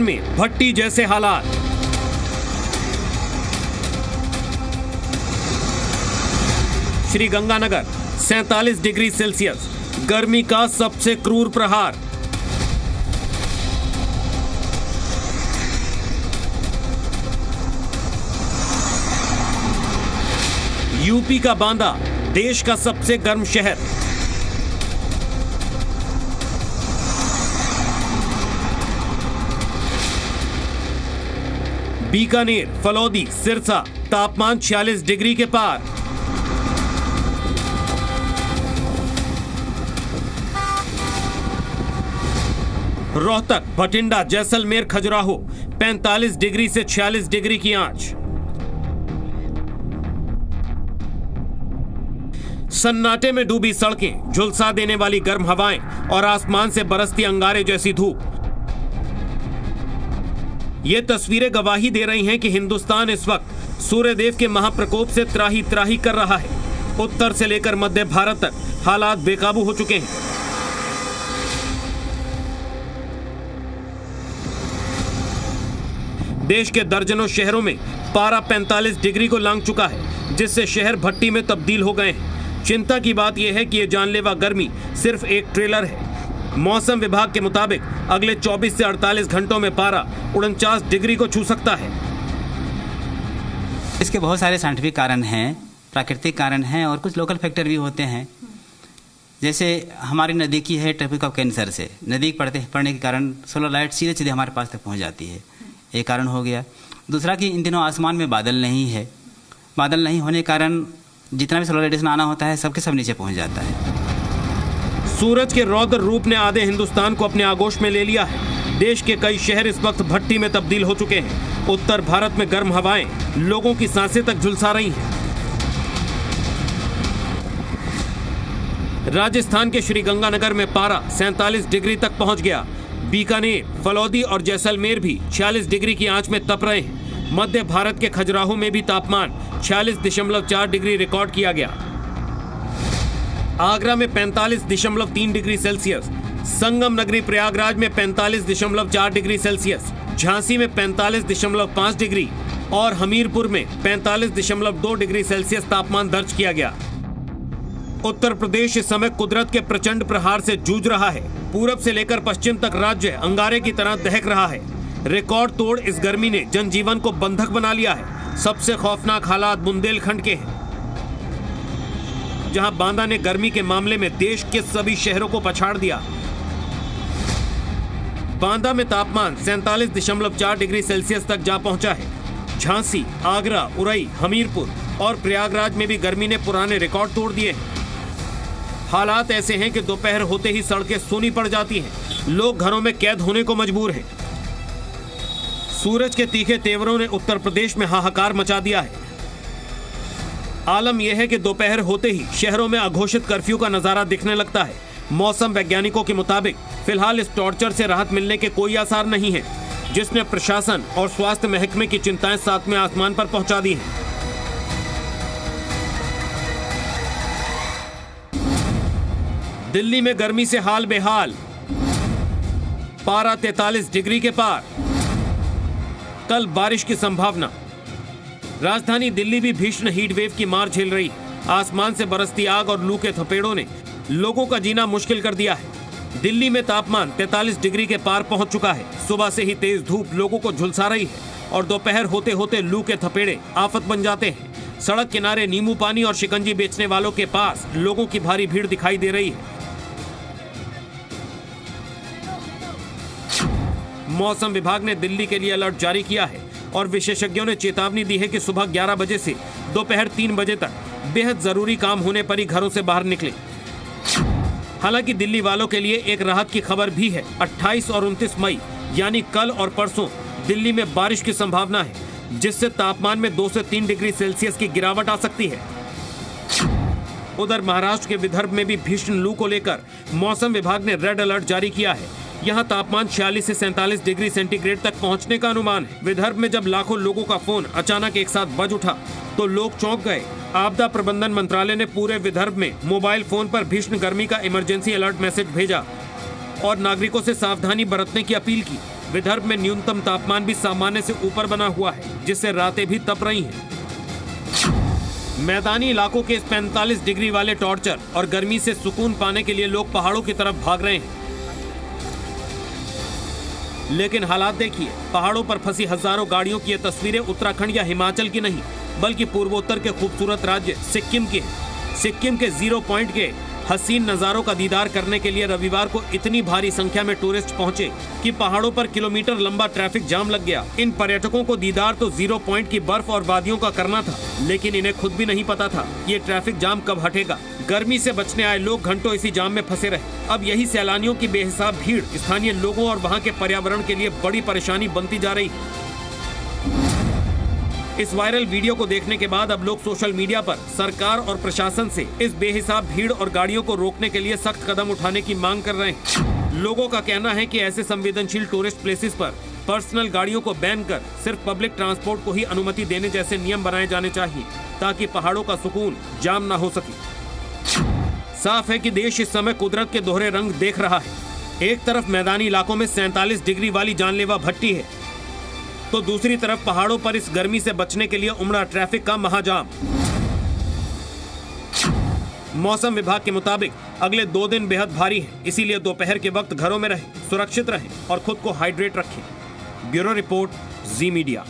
में भट्टी जैसे हालात। श्रीगंगानगर 47 डिग्री सेल्सियस, गर्मी का सबसे क्रूर प्रहार। यूपी का बांदा देश का सबसे गर्म शहर। बीकानेर, फलौदी, सिरसा तापमान 46 डिग्री के पार। रोहतक, भटिंडा, जैसलमेर, खजुराहो 45 डिग्री से 46 डिग्री की आंच। सन्नाटे में डूबी सड़कें, झुलसा देने वाली गर्म हवाएं और आसमान से बरसती अंगारे जैसी धूप। ये तस्वीरें गवाही दे रही हैं कि हिंदुस्तान इस वक्त सूर्यदेव के महाप्रकोप से त्राही त्राही कर रहा है। उत्तर से लेकर मध्य भारत तक हालात बेकाबू हो चुके हैं। देश के दर्जनों शहरों में पारा 45 डिग्री को लांघ चुका है, जिससे शहर भट्टी में तब्दील हो गए हैं। चिंता की बात यह है कि यह जानलेवा गर्मी सिर्फ एक ट्रेलर है। मौसम विभाग के मुताबिक अगले 24 से 48 घंटों में पारा 49 डिग्री को छू सकता है। इसके बहुत सारे साइंटिफिक कारण हैं, प्राकृतिक कारण हैं और कुछ लोकल फैक्टर भी होते हैं। जैसे हमारी नज़दीकी है ट्रॉपिक ऑफ कैंसर से, नज़दीक पड़ने के कारण सोलर लाइट सीधे सीधे हमारे पास तक पहुंच जाती है, एक कारण हो गया। दूसरा कि इन दिनों आसमान में बादल नहीं है, बादल नहीं होने के कारण जितना भी सोलर रेडिएशन आना होता है सबके सब नीचे पहुंच जाता है। सूरज के रौद्र रूप ने आधे हिंदुस्तान को अपने आगोश में ले लिया है। देश के कई शहर इस वक्त भट्टी में तब्दील हो चुके हैं। उत्तर भारत में गर्म हवाएं लोगों की सांसें तक झुलसा रही हैं। राजस्थान के श्रीगंगानगर में पारा 47 डिग्री तक पहुंच गया। बीकानेर, फलौदी और जैसलमेर भी 46 डिग्री की आंच में तप रहे हैं। मध्य भारत के खजुराहो में भी तापमान 46.4 डिग्री रिकॉर्ड किया गया। आगरा में 45.3 डिग्री सेल्सियस, संगम नगरी प्रयागराज में 45.4 डिग्री सेल्सियस, झांसी में 45.5 डिग्री और हमीरपुर में 45.2 डिग्री सेल्सियस तापमान दर्ज किया गया। उत्तर प्रदेश इस समय कुदरत के प्रचंड प्रहार से जूझ रहा है। पूरब से लेकर पश्चिम तक राज्य अंगारे की तरह दहक रहा है। रिकॉर्ड तोड़ इस गर्मी ने जनजीवन को बंधक बना लिया है। सबसे खौफनाक हालात बुंदेलखंड के हैं, जहां बांदा ने गर्मी के मामले में देश के सभी शहरों को पछाड़ दिया। बांदा में तापमान 47.4 डिग्री सेल्सियस तक जा पहुंचा है। झांसी, आगरा, उरई, हमीरपुर और प्रयागराज में भी गर्मी ने पुराने रिकॉर्ड तोड़ दिए हैं। हालात ऐसे हैं कि दोपहर होते ही सड़कें सूनी पड़ जाती हैं। लोग घरों में कैद होने को मजबूर हैं। सूरज के तीखे तेवरों ने उत्तर प्रदेश में हाहाकार मचा दिया है। आलम यह है कि दोपहर होते ही शहरों में अघोषित कर्फ्यू का नजारा दिखने लगता है। मौसम वैज्ञानिकों के मुताबिक फिलहाल इस टॉर्चर से राहत मिलने के कोई आसार नहीं है, जिसने प्रशासन और स्वास्थ्य महकमे की चिंताएं सातवें आसमान पर पहुंचा दी हैं। दिल्ली में गर्मी से हाल बेहाल, पारा 43 डिग्री के पार। कल बारिश की संभावना। राजधानी दिल्ली भी भीषण हीट वेव की मार झेल रही है। आसमान से बरसती आग और लू के थपेड़ों ने लोगों का जीना मुश्किल कर दिया है। दिल्ली में तापमान 43 डिग्री के पार पहुंच चुका है। सुबह से ही तेज धूप लोगों को झुलसा रही है और दोपहर होते होते लू के थपेड़े आफत बन जाते हैं। सड़क किनारे नींबू पानी और शिकंजी बेचने वालों के पास लोगों की भारी भीड़ दिखाई दे रही है। मौसम विभाग ने दिल्ली के लिए अलर्ट जारी किया है और विशेषज्ञों ने चेतावनी दी है कि सुबह 11 बजे से दोपहर 3 बजे तक बेहद जरूरी काम होने पर ही घरों से बाहर निकलें। हालांकि दिल्ली वालों के लिए एक राहत की खबर भी है। 28 और 29 मई यानी कल और परसों दिल्ली में बारिश की संभावना है, जिससे तापमान में 2 से 3 डिग्री सेल्सियस की गिरावट आ सकती है। उधर महाराष्ट्र के विदर्भ में भी भीषण लू को लेकर मौसम विभाग ने रेड अलर्ट जारी किया है। यहाँ तापमान 46 से 47 डिग्री सेंटीग्रेड तक पहुँचने का अनुमान है। विदर्भ में जब लाखों लोगों का फोन अचानक एक साथ बज उठा तो लोग चौंक गए। आपदा प्रबंधन मंत्रालय ने पूरे विदर्भ में मोबाइल फोन पर भीषण गर्मी का इमरजेंसी अलर्ट मैसेज भेजा और नागरिकों से सावधानी बरतने की अपील की। विदर्भ में न्यूनतम तापमान भी सामान्य से ऊपर बना हुआ है, जिससे रातें भी तप रही हैं। मैदानी इलाकों के इस 45 डिग्री वाले टॉर्चर और गर्मी से सुकून पाने के लिए लोग पहाड़ों की तरफ भाग रहे हैं। लेकिन हालात देखिए, पहाड़ों पर फंसी हजारों गाड़ियों की ये तस्वीरें उत्तराखंड या हिमाचल की नहीं, बल्कि पूर्वोत्तर के खूबसूरत राज्य सिक्किम की है। सिक्किम के 0 पॉइंट के हसीन नज़ारों का दीदार करने के लिए रविवार को इतनी भारी संख्या में टूरिस्ट पहुंचे कि पहाड़ों पर किलोमीटर लंबा ट्रैफिक जाम लग गया। इन पर्यटकों को दीदार तो 0 पॉइंट की बर्फ और वादियों का करना था, लेकिन इन्हें खुद भी नहीं पता था ये ट्रैफिक जाम कब हटेगा। गर्मी से बचने आए लोग घंटों इसी जाम में फंसे रहे। अब यही सैलानियों की बेहिसाब भीड़ स्थानीय लोगों और वहाँ के पर्यावरण के लिए बड़ी परेशानी बनती जा रही है। इस वायरल वीडियो को देखने के बाद अब लोग सोशल मीडिया पर सरकार और प्रशासन से इस बेहिसाब भीड़ और गाड़ियों को रोकने के लिए सख्त कदम उठाने की मांग कर रहे हैं। लोगों का कहना है कि ऐसे संवेदनशील टूरिस्ट प्लेसेस पर पर्सनल गाड़ियों को बैन कर सिर्फ पब्लिक ट्रांसपोर्ट को ही अनुमति देने जैसे नियम बनाए जाने चाहिए, ताकि पहाड़ों का सुकून जाम न हो सके। साफ है कि देश इस समय कुदरत के दोहरे रंग देख रहा है। एक तरफ मैदानी इलाकों में 47 डिग्री वाली जानलेवा भट्टी है, तो दूसरी तरफ पहाड़ों पर इस गर्मी से बचने के लिए उमड़ा ट्रैफिक का महाजाम। मौसम विभाग के मुताबिक अगले 2 दिन बेहद भारी हैं, इसीलिए दोपहर के वक्त घरों में रहें, सुरक्षित रहें और खुद को हाइड्रेट रखें। ब्यूरो रिपोर्ट, जी मीडिया।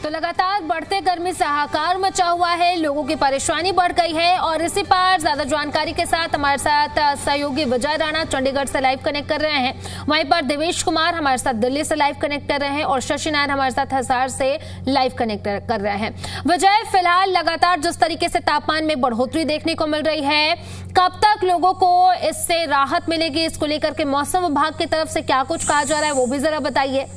तो लगातार बढ़ते गर्मी से हाहाकार मचा हुआ है, लोगों की परेशानी बढ़ गई है और इसी पर ज्यादा जानकारी के साथ हमारे साथ सहयोगी विजय राणा चंडीगढ़ से लाइव कनेक्ट कर रहे हैं। वहीं पर देवेश कुमार हमारे साथ दिल्ली से लाइव कनेक्ट कर रहे हैं और शशि नारायण हमारे साथ हिसार से लाइव कनेक्ट कर रहे हैं। विजय, फिलहाल लगातार जिस तरीके से तापमान में बढ़ोतरी देखने को मिल रही है, कब तक लोगों को इससे राहत मिलेगी, इसको लेकर के मौसम विभाग की तरफ से क्या कुछ कहा जा रहा है वो भी जरा बताइए।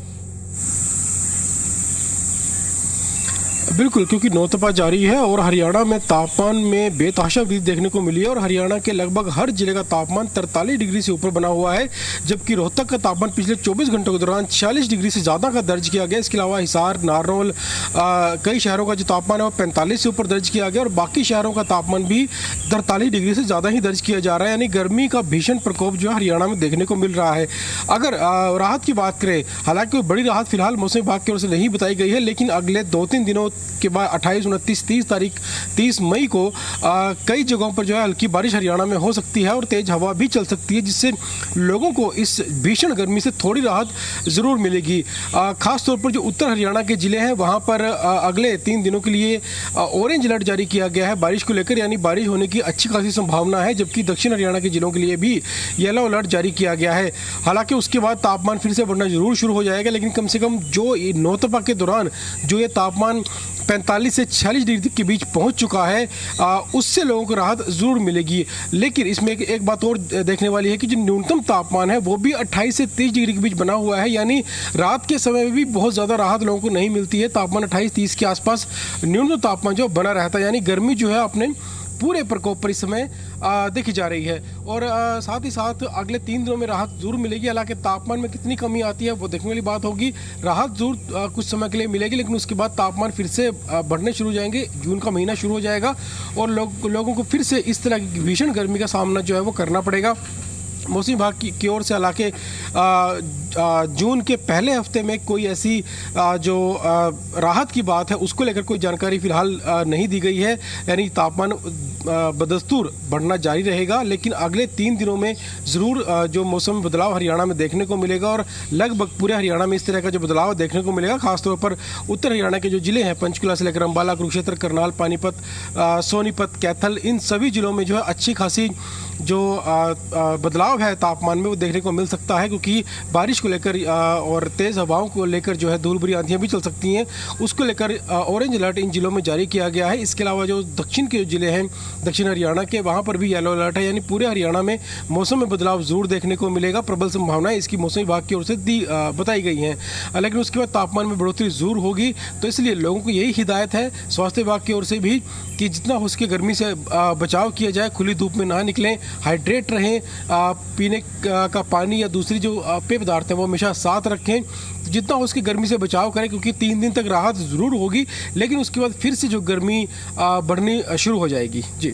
बिल्कुल, क्योंकि नौतपा जारी है और हरियाणा में तापमान में बेतहाशा वृद्धि देखने को मिली है और हरियाणा के लगभग हर जिले का तापमान 43 डिग्री से ऊपर बना हुआ है, जबकि रोहतक का तापमान पिछले 24 घंटों के दौरान 46 डिग्री से ज़्यादा का दर्ज किया गया। इसके अलावा हिसार, नारनौल, कई शहरों का जो तापमान है वो 45 से ऊपर दर्ज किया गया और बाकी शहरों का तापमान भी 43 डिग्री से ज़्यादा ही दर्ज किया जा रहा है। यानी गर्मी का भीषण प्रकोप जो है हरियाणा में देखने को मिल रहा है। अगर राहत की बात करें, हालांकि कोई बड़ी राहत फिलहाल मौसम विभाग की ओर से नहीं बताई गई है, लेकिन अगले 2-3 दिनों के बाद 28, 29, 30 मई को कई जगहों पर जो है हल्की बारिश हरियाणा में हो सकती है और तेज हवा भी चल सकती है, जिससे लोगों को इस भीषण गर्मी से थोड़ी राहत जरूर मिलेगी। खास तौर पर जो उत्तर हरियाणा के जिले हैं वहां पर अगले 3 दिनों के लिए ऑरेंज अलर्ट जारी किया गया है बारिश को लेकर, यानी बारिश होने की अच्छी खासी संभावना है, जबकि दक्षिण हरियाणा के जिलों के लिए भी येलो अलर्ट जारी किया गया है। हालांकि उसके बाद तापमान फिर से बढ़ना जरूर शुरू हो जाएगा, लेकिन कम से कम जो नौतपा के दौरान जो ये तापमान 45 से 46 डिग्री के बीच पहुंच चुका है, उससे लोगों को राहत जरूर मिलेगी। लेकिन इसमें एक बात और देखने वाली है कि जो न्यूनतम तापमान है वो भी 28 से 30 डिग्री के बीच बना हुआ है, यानी रात के समय में भी बहुत ज़्यादा राहत लोगों को नहीं मिलती है। तापमान 28-30 के आसपास न्यूनतम तापमान जो बना रहता है, यानी गर्मी जो है अपने पूरे प्रकोप पर इस समय देखी जा रही है। और साथ ही साथ अगले 3 दिनों में राहत जरूर मिलेगी। हालांकि तापमान में कितनी कमी आती है वो देखने वाली बात होगी। राहत जरूर कुछ समय के लिए मिलेगी, लेकिन उसके बाद तापमान फिर से बढ़ने शुरू हो जाएंगे। जून का महीना शुरू हो जाएगा और लोगों को फिर से इस तरह की भीषण गर्मी का सामना जो है वो करना पड़ेगा। मौसम विभाग की ओर से हालांकि जून के पहले हफ्ते में कोई ऐसी जो राहत की बात है उसको लेकर कोई जानकारी फिलहाल नहीं दी गई है, यानी तापमान बदस्तूर बढ़ना जारी रहेगा। लेकिन अगले 3 दिनों में ज़रूर जो मौसम बदलाव हरियाणा में देखने को मिलेगा और लगभग पूरे हरियाणा में इस तरह का जो बदलाव देखने को मिलेगा। खासतौर पर उत्तर हरियाणा के जो ज़िले हैं, पंचकुला से लेकर अम्बाला, कुरुक्षेत्र, करनाल, पानीपत, सोनीपत, कैथल, इन सभी ज़िलों में जो है अच्छी खासी जो बदलाव है तापमान में वो देखने को मिल सकता है, क्योंकि बारिश को लेकर और तेज़ हवाओं को लेकर जो है धूल भरी आंधियाँ भी चल सकती हैं। उसको लेकर ऑरेंज अलर्ट इन जिलों में जारी किया गया है। इसके अलावा जो दक्षिण के ज़िले हैं, दक्षिण हरियाणा के, वहाँ पर भी येलो अलर्ट है, यानी पूरे हरियाणा में मौसम में बदलाव जरूर देखने को मिलेगा। प्रबल संभावनाएं इसकी मौसम विभाग की ओर से बताई गई हैं, लेकिन उसके बाद तापमान में बढ़ोतरी जरूर होगी। तो इसलिए लोगों को यही हिदायत है स्वास्थ्य विभाग की ओर से भी कि जितना हो सके गर्मी से बचाव किया जाए, खुली धूप में ना निकलें, हाइड्रेट रहें, पीने का पानी या दूसरी जो पेय पदार्थ हैं वो हमेशा साथ रखें, जितना हो उसकी गर्मी से बचाव करें, क्योंकि 3 दिन तक राहत ज़रूर होगी, लेकिन उसके बाद फिर से जो गर्मी बढ़नी शुरू हो जाएगी। जी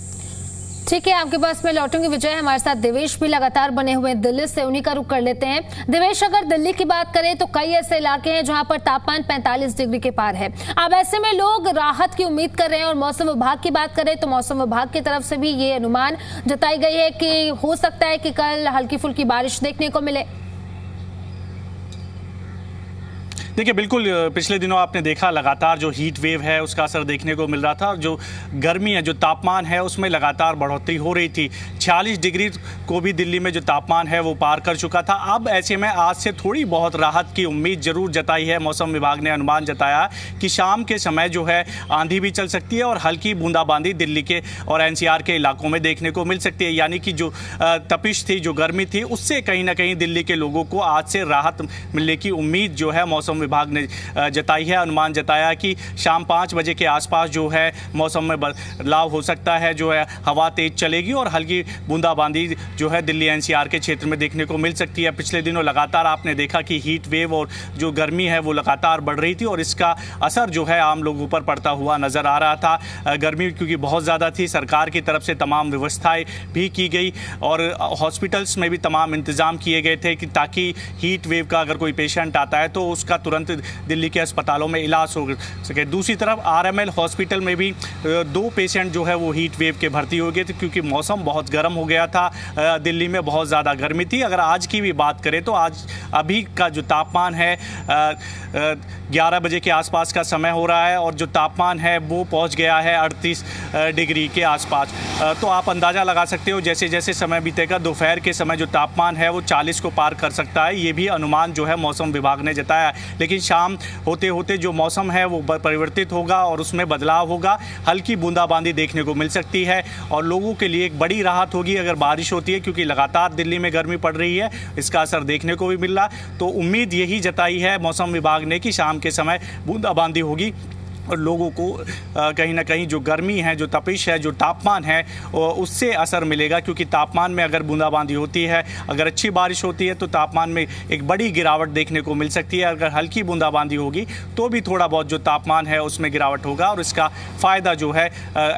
ठीक है, आपके पास मैं लौटूंगी विजय। हमारे साथ देवेश भी लगातार बने हुए हैं दिल्ली से, उन्हीं का रुख कर लेते हैं। देवेश, अगर दिल्ली की बात करें तो कई ऐसे इलाके हैं जहां पर तापमान 45 डिग्री के पार है। अब ऐसे में लोग राहत की उम्मीद कर रहे हैं और मौसम विभाग की बात करें तो मौसम विभाग की तरफ से भी ये अनुमान जताई गई है कि हो सकता है कि कल हल्की फुल्की बारिश देखने को मिले। देखिए, बिल्कुल पिछले दिनों आपने देखा लगातार जो हीट वेव है उसका असर देखने को मिल रहा था और जो गर्मी है, जो तापमान है उसमें लगातार बढ़ोतरी हो रही थी। 46 डिग्री को भी दिल्ली में जो तापमान है वो पार कर चुका था। अब ऐसे में आज से थोड़ी बहुत राहत की उम्मीद जरूर जताई है। मौसम विभाग ने अनुमान जताया कि शाम के समय जो है आंधी भी चल सकती है और हल्की बूंदाबांदी दिल्ली के और NCR के इलाकों में देखने को मिल सकती है। यानी कि जो तपिश थी, जो गर्मी थी, उससे कहीं ना कहीं दिल्ली के लोगों को आज से राहत मिलने की उम्मीद जो है मौसम विभाग ने जताई है। अनुमान जताया कि शाम 5 बजे के आसपास जो है मौसम में बदलाव हो सकता है, जो है हवा तेज चलेगी और हल्की बूंदाबांदी जो है दिल्ली NCR के क्षेत्र में देखने को मिल सकती है। पिछले दिनों लगातार आपने देखा कि हीट वेव और जो गर्मी है वो लगातार बढ़ रही थी और इसका असर जो है आम लोगों पर पड़ता हुआ नजर आ रहा था। गर्मी क्योंकि बहुत ज़्यादा थी, सरकार की तरफ से तमाम व्यवस्थाएं भी की गई और हॉस्पिटल्स में भी तमाम इंतजाम किए गए थे कि ताकि हीट वेव का अगर कोई पेशेंट आता है तो उसका तुरंत दिल्ली के अस्पतालों में इलाज हो सके। दूसरी तरफ RML हॉस्पिटल में भी 2 पेशेंट जो है वो हीट वेव के भर्ती हो गए थे क्योंकि मौसम बहुत गर्म हो गया था। दिल्ली में बहुत ज़्यादा गर्मी थी। अगर आज की भी बात करें तो आज अभी का जो तापमान है 11 बजे के आसपास का समय हो रहा है और जो तापमान है वो पहुंच गया है 38 डिग्री के आसपास। तो आप अंदाज़ा लगा सकते हो जैसे जैसे समय बीतेगा दोपहर के समय जो तापमान है वो 40 को पार कर सकता है। ये भी अनुमान जो है मौसम विभाग ने जताया। लेकिन शाम होते होते जो मौसम है वो परिवर्तित होगा और उसमें बदलाव होगा। हल्की बूंदाबांदी देखने को मिल सकती है और लोगों के लिए एक बड़ी राहत होगी अगर बारिश होती है क्योंकि लगातार दिल्ली में गर्मी पड़ रही है, इसका असर देखने को भी मिल रहा। तो उम्मीद यही जताई है मौसम विभाग ने कि शाम के समय बूंदाबांदी होगी और लोगों को कहीं ना कहीं जो गर्मी है, जो तपिश है, जो तापमान है उससे असर मिलेगा क्योंकि तापमान में अगर बूंदाबांदी होती है, अगर अच्छी बारिश होती है तो तापमान में एक बड़ी गिरावट देखने को मिल सकती है। अगर हल्की बूंदाबांदी होगी तो भी थोड़ा बहुत जो तापमान है उसमें गिरावट होगा और इसका फ़ायदा जो है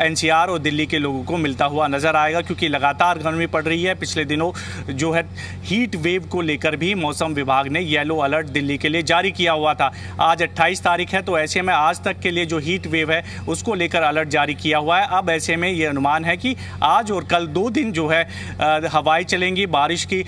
NCR और दिल्ली के लोगों को मिलता हुआ नज़र आएगा क्योंकि लगातार गर्मी पड़ रही है। पिछले दिनों जो है हीट वेव को लेकर भी मौसम विभाग ने येलो अलर्ट दिल्ली के लिए जारी किया हुआ था। आज 28 तारीख है तो ऐसे में आज तक के लिए जो हीट वेव है उसको लेकर अलर्ट जारी किया हुआ है। अब ऐसे में ये अनुमान है कि आज और कल 2 दिन जो है हवाएं चलेंगी, बारिश की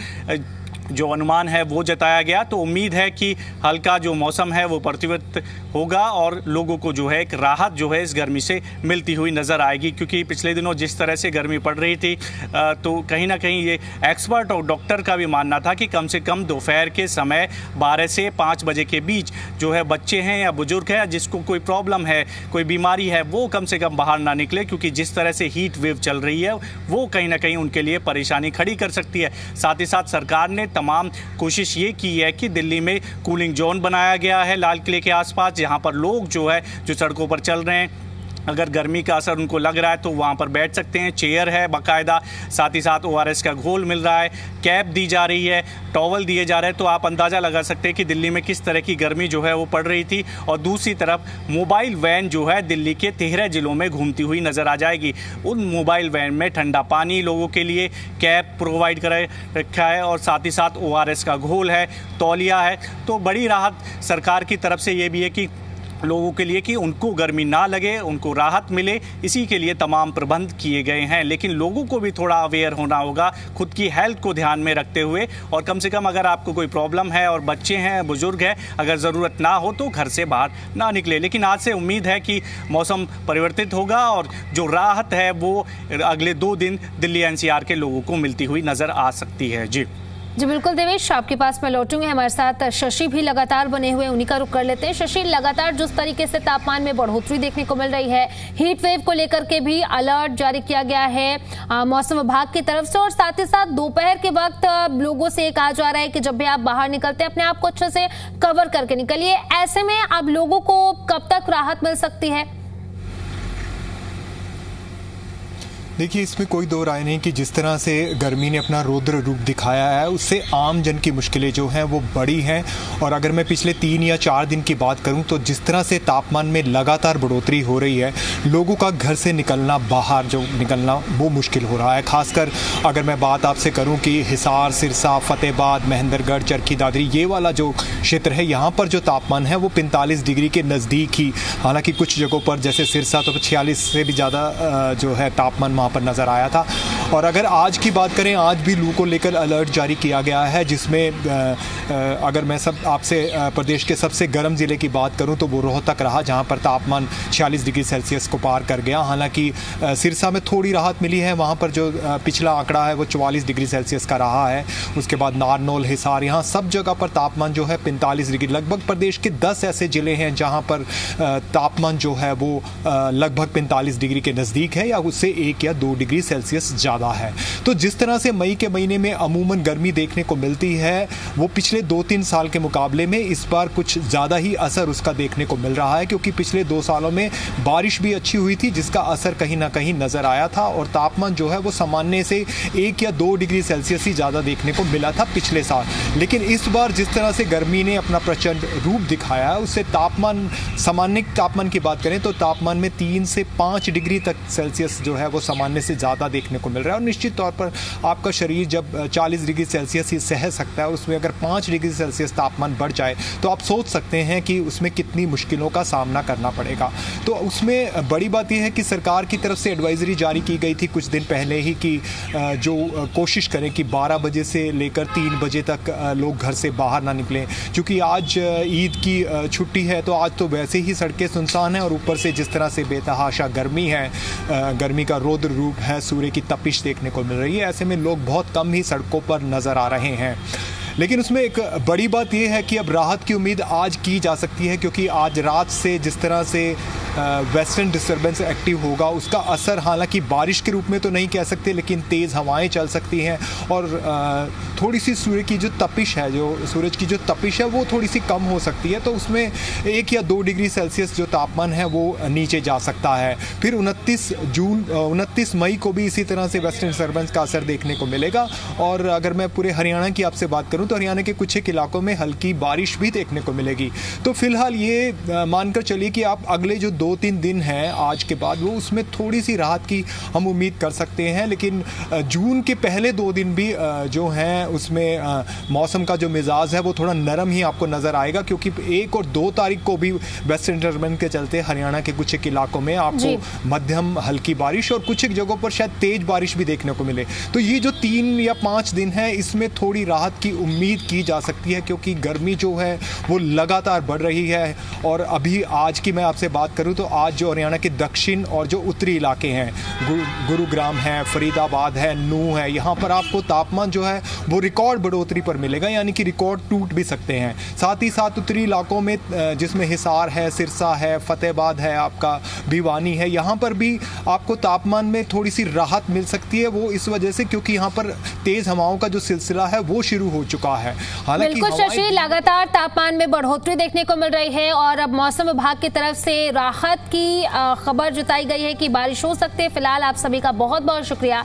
जो अनुमान है वो जताया गया। तो उम्मीद है कि हल्का जो मौसम है वो प्रतिवर्तित होगा और लोगों को जो है एक राहत जो है इस गर्मी से मिलती हुई नज़र आएगी क्योंकि पिछले दिनों जिस तरह से गर्मी पड़ रही थी तो कहीं ना कहीं ये एक्सपर्ट और डॉक्टर का भी मानना था कि कम से कम दोपहर के समय 12 से 5 बजे के बीच जो है बच्चे हैं या बुजुर्ग है जिसको कोई प्रॉब्लम है, कोई बीमारी है, वो कम से कम बाहर ना निकले क्योंकि जिस तरह से हीट वेव चल रही है वो कहीं ना कहीं उनके लिए परेशानी खड़ी कर सकती है। साथ ही साथ सरकार ने तमाम कोशिश ये की है कि दिल्ली में कूलिंग जोन बनाया गया है लाल किले के आसपास जहां पर लोग जो है जो सड़कों पर चल रहे हैं अगर गर्मी का असर उनको लग रहा है तो वहाँ पर बैठ सकते हैं। चेयर है बाकायदा, साथ ही साथ ORS का घोल मिल रहा है, कैप दी जा रही है, टॉवल दिए जा रहे हैं। तो आप अंदाज़ा लगा सकते हैं कि दिल्ली में किस तरह की गर्मी जो है वो पड़ रही थी। और दूसरी तरफ मोबाइल वैन जो है दिल्ली के 13 ज़िलों में घूमती हुई नज़र आ जाएगी। उन मोबाइल वैन में ठंडा पानी लोगों के लिए, कैप प्रोवाइड कर रखा है और साथ ही साथ ORS का घोल है, तौलिया है। तो बड़ी राहत सरकार की तरफ से ये भी है कि लोगों के लिए कि उनको गर्मी ना लगे, उनको राहत मिले, इसी के लिए तमाम प्रबंध किए गए हैं। लेकिन लोगों को भी थोड़ा अवेयर होना होगा खुद की हेल्थ को ध्यान में रखते हुए और कम से कम अगर आपको कोई प्रॉब्लम है और बच्चे हैं, बुजुर्ग हैं, अगर ज़रूरत ना हो तो घर से बाहर ना निकले। लेकिन आज से उम्मीद है कि मौसम परिवर्तित होगा और जो राहत है वो अगले 2 दिन दिल्ली NCR के लोगों को मिलती हुई नज़र आ सकती है। जी बिल्कुल देवेश, आपके पास मैं लौटूंगी। हमारे साथ शशि भी लगातार बने हुए, उन्हीं का रुख कर लेते हैं। शशि, लगातार जिस तरीके से तापमान में बढ़ोतरी देखने को मिल रही है, हीट वेव को लेकर के भी अलर्ट जारी किया गया है मौसम विभाग की तरफ से और साथ ही साथ दोपहर के वक्त लोगों से कहा जा रहा है कि जब भी आप बाहर निकलते हैं अपने आप को अच्छे से कवर करके निकलिए। ऐसे में अब लोगों को कब तक राहत मिल सकती है? देखिए, इसमें कोई दो राय नहीं कि जिस तरह से गर्मी ने अपना रौद्र रूप दिखाया है उससे आम जन की मुश्किलें जो हैं वो बड़ी हैं। और अगर मैं पिछले 3 या 4 दिन की बात करूं तो जिस तरह से तापमान में लगातार बढ़ोतरी हो रही है, लोगों का घर से निकलना, बाहर जो निकलना वो मुश्किल हो रहा है। खासकर अगर मैं बात आपसे करूं कि हिसार, सिरसा, फतेहाबाद, महेंद्रगढ़, चरखी दादरी, ये वाला जो क्षेत्र है, यहाँ पर जो तापमान है वो 45 डिग्री के नज़दीक ही, हालांकि कुछ जगहों पर जैसे सिरसा तो 46 से भी ज़्यादा जो है तापमान वहाँ पर नज़र आया था। और अगर आज की बात करें, आज भी लू को लेकर अलर्ट जारी किया गया है, जिसमें अगर मैं आपसे प्रदेश के सबसे गर्म ज़िले की बात करूं तो वो रोहतक रहा, जहां पर तापमान 46 डिग्री सेल्सियस को पार कर गया। हालांकि सिरसा में थोड़ी राहत मिली है, वहां पर जो पिछला आंकड़ा है वो 44 डिग्री सेल्सियस का रहा है। उसके बाद नारनौल, हिसार, यहाँ सब जगह पर तापमान जो है 45 डिग्री। लगभग प्रदेश के 10 ऐसे ज़िले हैं जहाँ पर तापमान जो है वो लगभग 45 डिग्री के नज़दीक है या उससे 1 या 2 डिग्री सेल्सियस ज़्यादा है। तो जिस तरह से मई के महीने में अमूमन गर्मी देखने को मिलती है, वो पिछले 2-3 साल के मुकाबले में इस बार कुछ ज़्यादा ही असर उसका देखने को मिल रहा है, क्योंकि पिछले 2 सालों में बारिश भी अच्छी हुई थी जिसका असर कहीं ना कहीं नज़र आया था और तापमान जो है वो सामान्य से 1 या 2 डिग्री सेल्सियस ही ज़्यादा देखने को मिला था पिछले साल। लेकिन इस बार जिस तरह से गर्मी ने अपना प्रचंड रूप दिखाया है, उससे तापमान, सामान्य तापमान की बात करें तो तापमान में 3 से 5 डिग्री तक सेल्सियस जो है वो सामान्य से ज़्यादा देखने को मिल रहा है। और निश्चित तौर पर आपका शरीर जब 40 डिग्री सेल्सियस ही सह सकता है, उसमें अगर 5 डिग्री सेल्सियस तापमान बढ़ जाए तो आप सोच सकते हैं कि उसमें कितनी मुश्किलों का सामना करना पड़ेगा। तो उसमें बड़ी बात यह है कि सरकार की तरफ से एडवाइजरी जारी की गई थी कुछ दिन पहले ही कि जो कोशिश करें कि 12 बजे से लेकर 3 बजे तक लोग घर से बाहर ना निकलें, क्योंकि आज ईद की छुट्टी है तो आज तो वैसे ही सड़कें सुनसान हैं और ऊपर से जिस तरह से बेतहाशा गर्मी है, गर्मी का रौद्र रूप है, सूर्य की तपिश देखने को मिल रही है। ऐसे में लोग बहुत कम ही सड़कों पर नज़र आ रहे हैं। लेकिन उसमें एक बड़ी बात यह है कि अब राहत की उम्मीद आज की जा सकती है, क्योंकि आज रात से जिस तरह से वेस्टर्न डिस्टर्बेंस एक्टिव होगा उसका असर, हालांकि बारिश के रूप में तो नहीं कह सकते, लेकिन तेज़ हवाएं चल सकती हैं और थोड़ी सी सूर्य की जो तपिश है, जो सूरज की जो तपिश है वो थोड़ी सी कम हो सकती है। तो उसमें 1 या 2 डिग्री सेल्सियस जो तापमान है वो नीचे जा सकता है। फिर 29 मई को भी इसी तरह से वेस्टर्न डिस्टर्बेंस का असर देखने को मिलेगा। और अगर मैं पूरे हरियाणा की आपसे बात करूं तो हरियाणा के कुछ एक इलाकों में हल्की बारिश भी देखने को मिलेगी। तो फिलहाल ये मानकर चलिए कि आप अगले जो 2-3 दिन हैं आज के बाद, वो उसमें थोड़ी सी राहत की हम उम्मीद कर सकते हैं। लेकिन जून के पहले 2 दिन भी जो हैं उसमें मौसम का जो मिजाज है वो थोड़ा नरम ही आपको नज़र आएगा, क्योंकि 1 और 2 तारीख को भी वेस्टर्न डिस्टर्बेंस के चलते हरियाणा के कुछ एक इलाकों में आपको मध्यम हल्की बारिश और कुछ एक जगहों पर शायद तेज बारिश भी देखने को मिले। तो ये जो 3 या 5 दिन है इसमें थोड़ी राहत की उम्मीद की जा सकती है, क्योंकि गर्मी जो है वो लगातार बढ़ रही है। और अभी आज की मैं आपसे बात करूं तो आज जो हरियाणा के दक्षिण और जो उत्तरी इलाके हैं, गुरुग्राम है, फरीदाबाद है, नूंह है, यहाँ पर आपको तापमान जो है वो रिकॉर्ड बढ़ोतरी पर मिलेगा, यानी कि रिकॉर्ड टूट भी सकते हैं। साथ ही साथ उत्तरी इलाकों में जिसमें हिसार है, सिरसा है, फतेहाबाद है, आपका भिवानी है, यहाँ पर भी आपको तापमान में थोड़ी सी राहत मिल सकती है। वो इस वजह से क्योंकि यहाँ पर तेज हवाओं का जो सिलसिला है वो शुरू हो चुका है। हालांकि बिल्कुल शशि, लगातार तापमान में बढ़ोतरी देखने को मिल रही है और अब मौसम विभाग की तरफ से राहत की खबर जताई गई है कि बारिश हो सकती है। फिलहाल आप सभी का बहुत बहुत शुक्रिया।